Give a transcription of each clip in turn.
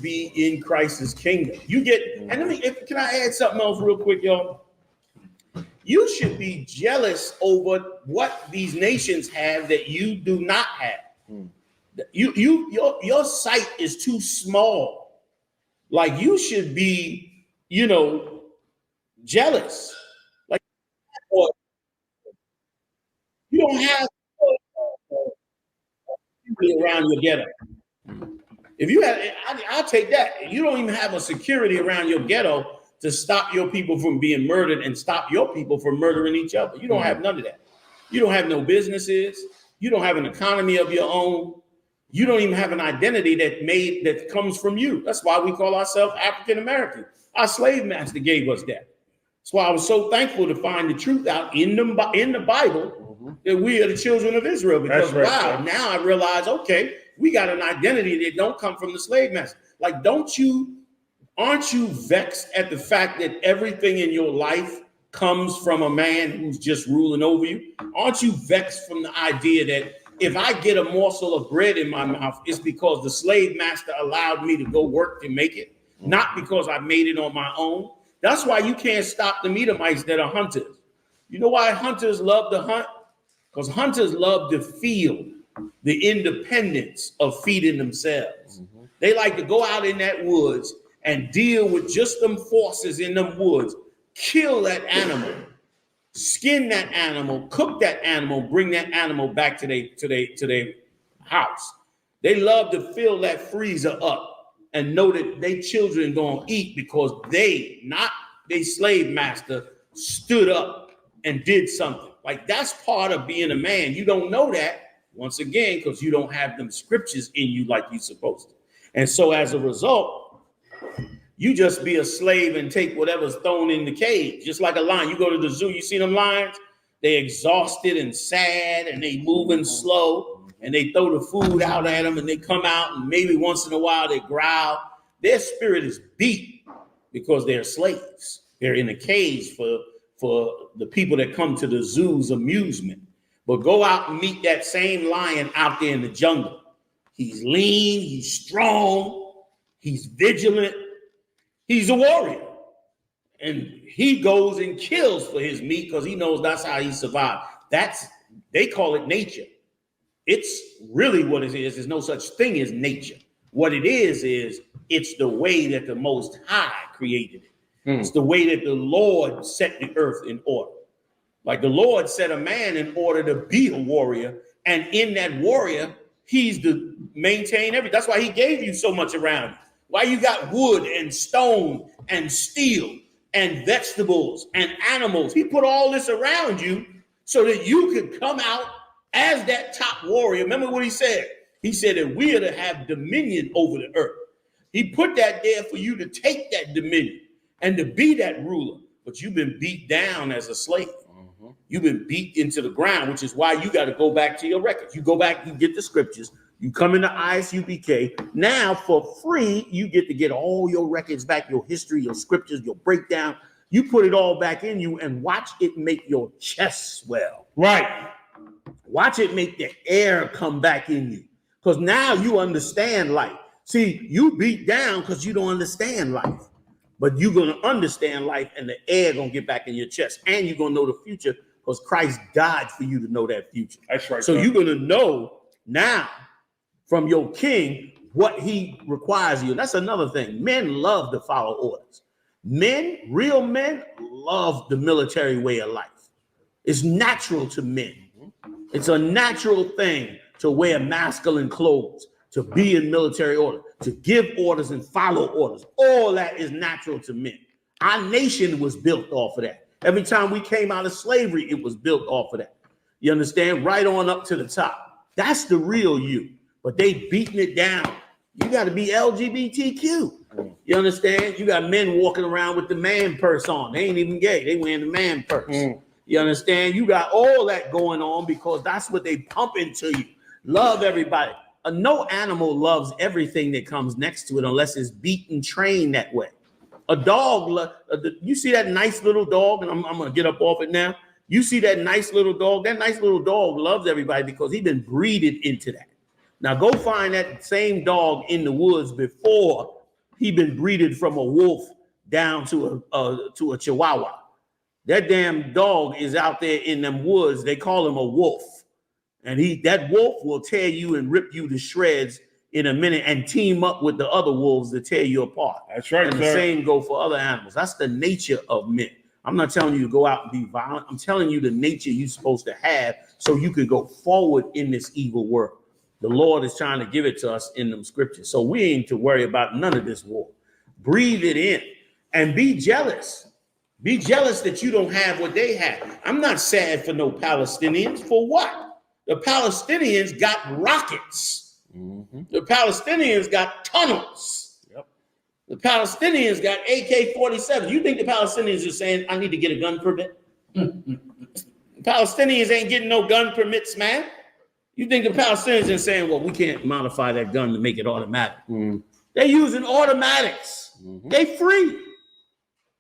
be in Christ's kingdom. You get, and can I add something else real quick, y'all? You should be jealous over what these nations have that you do not have. Your sight is too small. Like you should be, jealous. Like you don't have around your ghetto. If you have, I'll take that. You don't even have a security around your ghetto to stop your people from being murdered and stop your people from murdering each other. You don't have none of that. You don't have no businesses. You don't have an economy of your own. You don't even have an identity that comes from you. That's why we call ourselves African American. Our slave master gave us that. That's why I was so thankful to find the truth out in the Bible that we are the children of Israel. Because now I realize, okay, we got an identity that don't come from the slave master. Like, aren't you vexed at the fact that everything in your life comes from a man who's just ruling over you? Aren't you vexed from the idea that if I get a morsel of bread in my mouth, it's because the slave master allowed me to go work to make it, not because I made it on my own? That's why you can't stop the Edomites that are hunters. You know why hunters love to hunt? Because hunters love to feel the independence of feeding themselves. They like to go out in that woods and deal with just them forces in them woods, kill that animal, skin that animal, cook that animal, bring that animal back to their house. They love to fill that freezer up and know that their children gonna eat because they, not their slave master, stood up and did something. Like, that's part of being a man. You don't know that, once again, because you don't have them scriptures in you like you're supposed to. And so as a result, you just be a slave and take whatever's thrown in the cage. Just like a lion. You go to the zoo, you see them lions? They exhausted and sad and they moving slow and they throw the food out at them and they come out and maybe once in a while they growl. Their spirit is beat because they're slaves. They're in a cage for the people that come to the zoo's amusement. But go out and meet that same lion out there in the jungle. He's lean, he's strong, he's vigilant, he's a warrior. And he goes and kills for his meat because he knows that's how he survived. They call it nature. It's really what it is. There's no such thing as nature. What it is it's the way that the Most High created it. It's the way that the Lord set the earth in order. Like the Lord set a man in order to be a warrior. And in that warrior, he's to maintain everything. That's why he gave you so much around you. Why you got wood and stone and steel and vegetables and animals. He put all this around you so that you could come out as that top warrior. Remember what he said? He said that we are to have dominion over the earth. He put that there for you to take that dominion and to be that ruler. But you've been beat down as a slave. You've been beat into the ground, which is why you got to go back to your records. You go back, you get the scriptures, you come into ISUPK. Now for free, you get to get all your records back, your history, your scriptures, your breakdown. You put it all back in you and watch it make your chest swell. Right. Watch it make the air come back in you. Because now you understand life. See, you beat down because you don't understand life. But you're going to understand life and the air going to get back in your chest. And you're going to know the future because Christ died for you to know that future. That's right. So you're going to know now from your king what he requires of you. That's another thing. Men love to follow orders. Men, real men, love the military way of life. It's natural to men. It's a natural thing to wear masculine clothes, to be in military order, to give orders and follow orders. All that is natural to men. Our nation was built off of that. Every time we came out of slavery, it was built off of that. You understand? Right on up to the top. That's the real you. But they beating it down. You got to be LGBTQ. You understand? You got men walking around with the man purse on. They ain't even gay. They wearing the man purse. You understand? You got all that going on because that's what they pump into you. Love everybody. No animal loves everything that comes next to it unless it's beat and trained that way. A dog, you see that nice little dog, and I'm going to get up off it now. You see that nice little dog loves everybody because he's been breeded into that. Now go find that same dog in the woods before he been breeded from a wolf down to a Chihuahua. That damn dog is out there in them woods. They call him a wolf. And that wolf will tear you and rip you to shreds in a minute and team up with the other wolves to tear you apart. That's right. And the same go for other animals. That's the nature of men. I'm not telling you to go out and be violent. I'm telling you the nature you're supposed to have so you can go forward in this evil world. The Lord is trying to give it to us in them scriptures. So we ain't to worry about none of this war. Breathe it in and be jealous. Be jealous that you don't have what they have. I'm not sad for no Palestinians. For what? The Palestinians got rockets. Mm-hmm. The Palestinians got tunnels. Yep. The Palestinians got AK-47. You think the Palestinians are saying, I need to get a gun permit? The Palestinians ain't getting no gun permits, man. You think the Palestinians are saying, well, we can't modify that gun to make it automatic. Mm. They're using automatics. Mm-hmm. They free.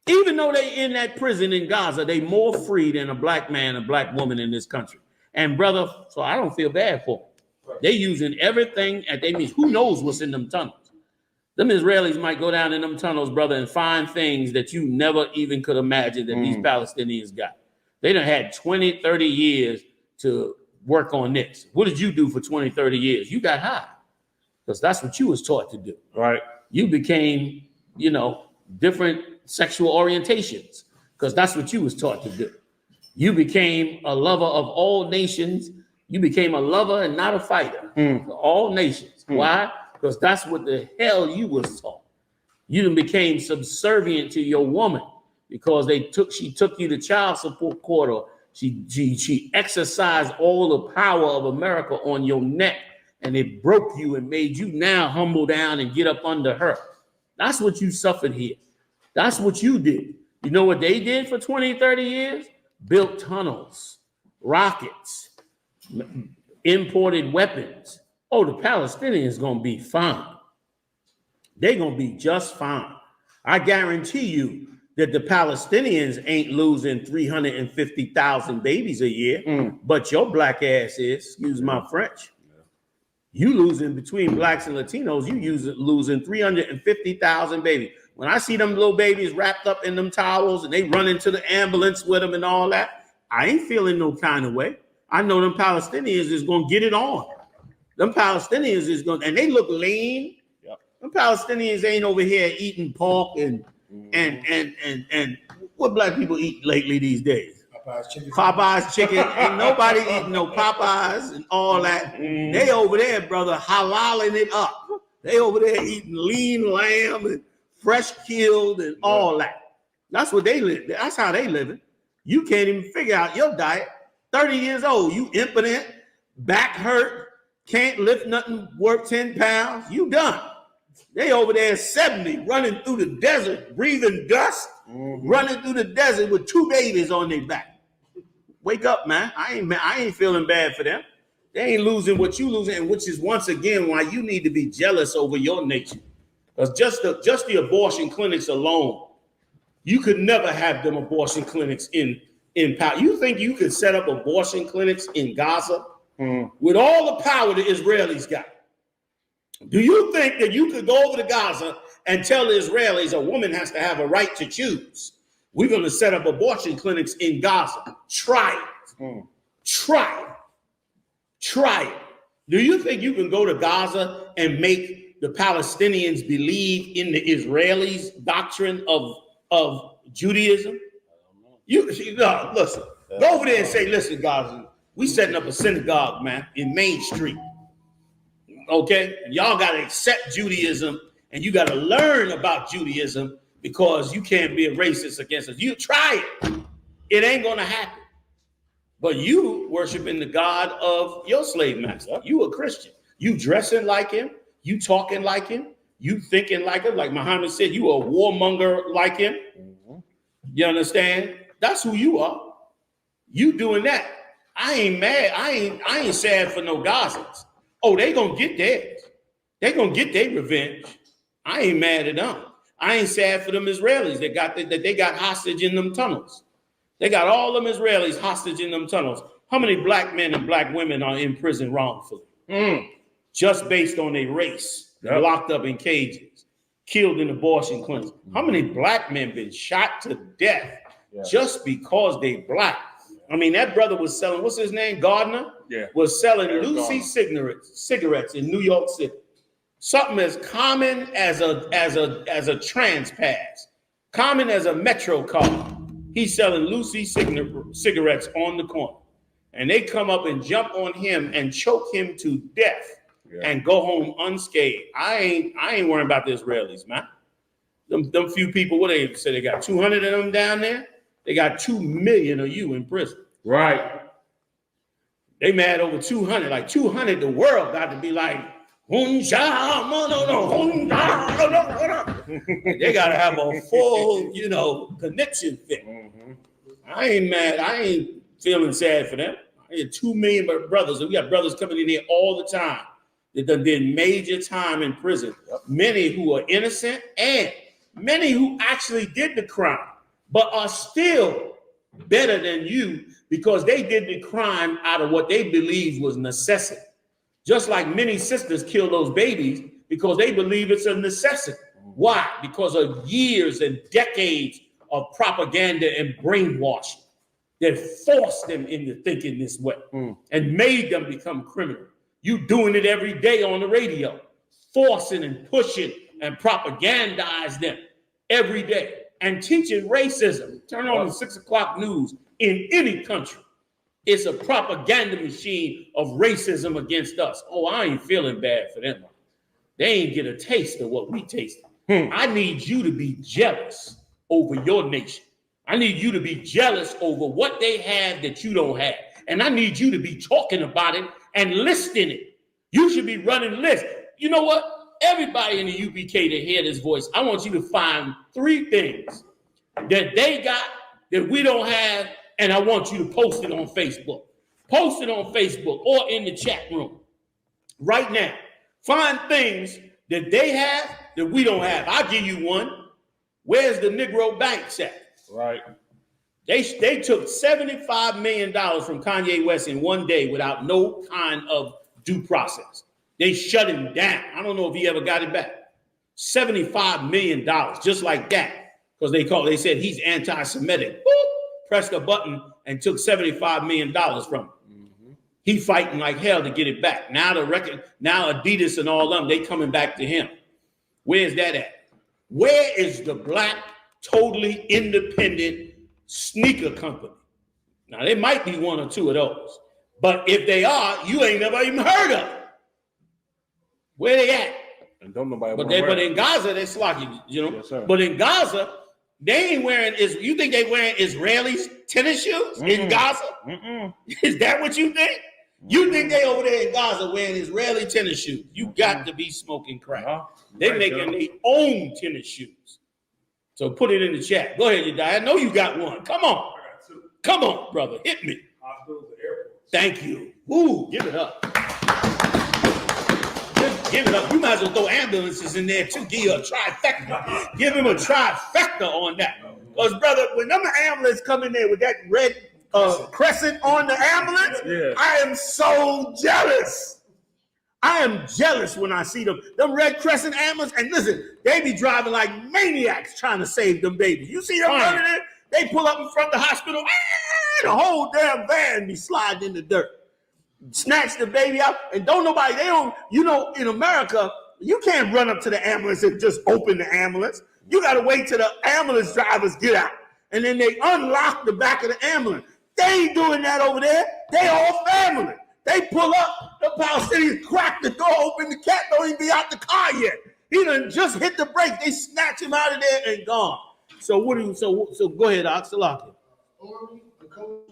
Even though they in that prison in Gaza, they more free than a black man, a black woman in this country. And brother, so I don't feel bad for them. They using everything at they means. Who knows what's in them tunnels? Them Israelis might go down in them tunnels, brother, and find things that you never even could imagine that these Palestinians got. They done had 20, 30 years to work on this. What did you do for 20, 30 years? You got high because that's what you was taught to do. Right? You became, different sexual orientations because that's what you was taught to do. You became a lover of all nations. You became a lover and not a fighter for all nations. Why? Because that's what the hell you was taught. You became subservient to your woman because she took you to child support court, or she exercised all the power of America on your neck, and it broke you and made you now humble down and get up under her. That's what you suffered here. That's what you did. You know what they did for 20, 30 years? Built tunnels, rockets, imported weapons. Oh, the Palestinians going to be fine. They're going to be just fine. I guarantee you that the Palestinians ain't losing 350,000 babies a year, but your black ass is, excuse my French. You losing between blacks and Latinos, losing 350,000 babies. When I see them little babies wrapped up in them towels and they run into the ambulance with them and all that, I ain't feeling no kind of way. I know them Palestinians is going to get it on. Them Palestinians is going, and they look lean. Yep. Them Palestinians ain't over here eating pork and what black people eat lately these days? Popeye's chicken. Ain't nobody eating no Popeyes and all that. They over there, brother, halaling it up. They over there eating lean lamb and fresh killed and all that. That's what they live. That's how they living. You can't even figure out your diet. 30 years old, you impotent, back hurt, can't lift nothing, work 10 pounds. You done. They over there 70, running through the desert, breathing dust, running through the desert with 2 babies on their back. Wake up, man. I ain't feeling bad for them. They ain't losing what you losing, and which is once again why you need to be jealous over your nature. Because just the abortion clinics alone, you could never have them abortion clinics in power. You think you could set up abortion clinics in Gaza with all the power the Israelis got? Do you think that you could go over to Gaza and tell the Israelis a woman has to have a right to choose? We're going to set up abortion clinics in Gaza. Try it. Try it. Try it. Do you think you can go to Gaza and make the Palestinians believe in the Israelis' doctrine of Judaism? Listen, go over there and say, listen, Gaza, we setting up a synagogue, man, in Main Street. Okay? Y'all got to accept Judaism, and you got to learn about Judaism, because you can't be a racist against us. You try it. It ain't going to happen. But you worshiping the God of your slave master. You a Christian. You dressing like him. You talking like him. You thinking like him. Like Muhammad said, you a warmonger like him. You understand? That's who you are. You doing that. I ain't mad. I ain't sad for no Gazans. Oh, they going to get theirs. They going to get their revenge. I ain't mad at them. I ain't sad for them Israelis that they got hostage in them tunnels. They got all them Israelis hostage in them tunnels. How many black men and black women are in prison wrongfully? Just based on their race, locked up in cages. killed in abortion clinics. How many black men been shot to death just because they black? I mean, that brother was selling, what's his name? Gardner? Yeah. Was selling Lucy cigarettes in New York City. Something as common as a trans pass, common as a Metro card. He's selling Lucy cigarettes on the corner. And they come up and jump on him and choke him to death and go home unscathed. I ain't worrying about the Israelis, man. Them few people, what they say, they got 200 of them down there. They got 2 million of you in prison. Right. They mad over 200. Like 200, the world got to be like, they got to have a full, connection fit. I ain't mad. I ain't feeling sad for them. I had 2 million brothers. And we got brothers coming in here all the time that done did major time in prison. Many who are innocent and many who actually did the crime, but are still better than you because they did the crime out of what they believed was necessity. Just like many sisters kill those babies because they believe it's a necessity. Why? Because of years and decades of propaganda and brainwashing that forced them into thinking this way and made them become criminal. You doing it every day on the radio, forcing and pushing and propagandize them every day and teaching racism. Turn on the 6 o'clock news in any country. It's a propaganda machine of racism against us. Oh, I ain't feeling bad for them. They ain't get a taste of what we tasted. I need you to be jealous over your nation. I need you to be jealous over what they have that you don't have. And I need you to be talking about it and listing it. You should be running lists. You know what? Everybody in the UBK to hear this voice, I want you to find 3 things that they got that we don't have, and I want you to post it on Facebook. Post it on Facebook or in the chat room right now. Find things that they have that we don't have. I'll give you one. Where's the Negro Banks at? Right. They took $75 million from Kanye West in one day without no kind of due process. They shut him down. I don't know if he ever got it back. $75 million, just like that. Because they said he's anti-Semitic. Boop, pressed a button and took $75 million from him. He fighting like hell to get it back. Now Adidas and all them, they coming back to him. Where's that at? Where is the black, totally independent sneaker company? Now, there might be 1 or 2 of those. But if they are, you ain't never even heard of them. Where they at? And don't nobody but in Gaza, they're slocking, Yes, sir. But in Gaza, they ain't wearing, you think they wearing Israelis tennis shoes in Gaza? Is that what you think? You think they over there in Gaza wearing Israeli tennis shoes? You got to be smoking crack. They're making their own tennis shoes. So put it in the chat. Go ahead, Yedaya. I know you got one. Come on. Come on, brother. Hit me. Thank you. Ooh, give it up. Just give it up. You might as well throw ambulances in there too. Give you a trifecta. Give him a trifecta on that. Because, brother, when them ambulance come in there with that red crescent on the ambulance, I am so jealous. I am jealous when I see them Red Crescent ambulance. And listen, they be driving like maniacs trying to save them babies. You see them running in? They pull up in front of the hospital. The whole damn van be sliding in the dirt. Snatch the baby out. And in America, you can't run up to the ambulance and just open the ambulance. You got to wait till the ambulance drivers get out. And then they unlock the back of the ambulance. They ain't doing that over there. They all family. They pull up, the Palestinians crack the door open, the cat don't even be out the car yet. He done just hit the brake. They snatch him out of there and gone. So so go ahead, Oxalaki. A coach,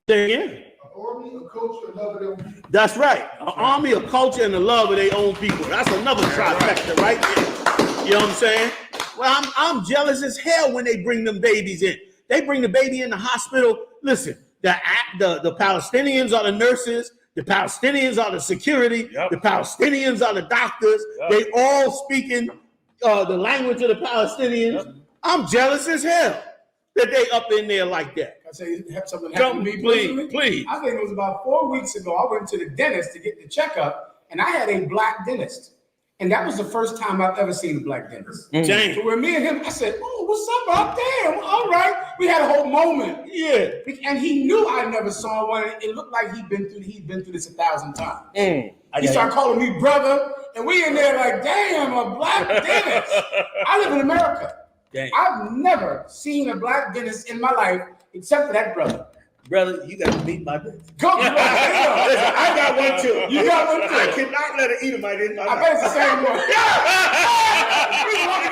Say again. a coach, and love of their own people. That's right. An army, a culture, and the love of their own people. That's another trifecta right there. You know what I'm saying? Well, I'm jealous as hell when they bring them babies in. They bring the baby in the hospital. Listen, the Palestinians are the nurses. The Palestinians are the security. The Palestinians are the doctors. They all speaking the language of the Palestinians. I'm jealous as hell that they up in there like that. I say have something happen to me. Please. I think it was about 4 weeks ago. I went to the dentist to get the checkup, and I had a black dentist. And that was the first time I've ever seen a black dentist. James. So when me and him, I said, "Oh, what's up out there? Well, all right." We had a whole moment. Yeah. And he knew I never saw one. It looked like he'd been through this 1,000 times. He started calling me brother, and we in there like, damn, a black dentist. I live in America. Dang. I've never seen a black dentist in my life except for that brother. Brother, you got to meet my dentist. Go, Listen, I got one too. You got one too. I cannot let an Edomite in my I bet it's the same one. We walk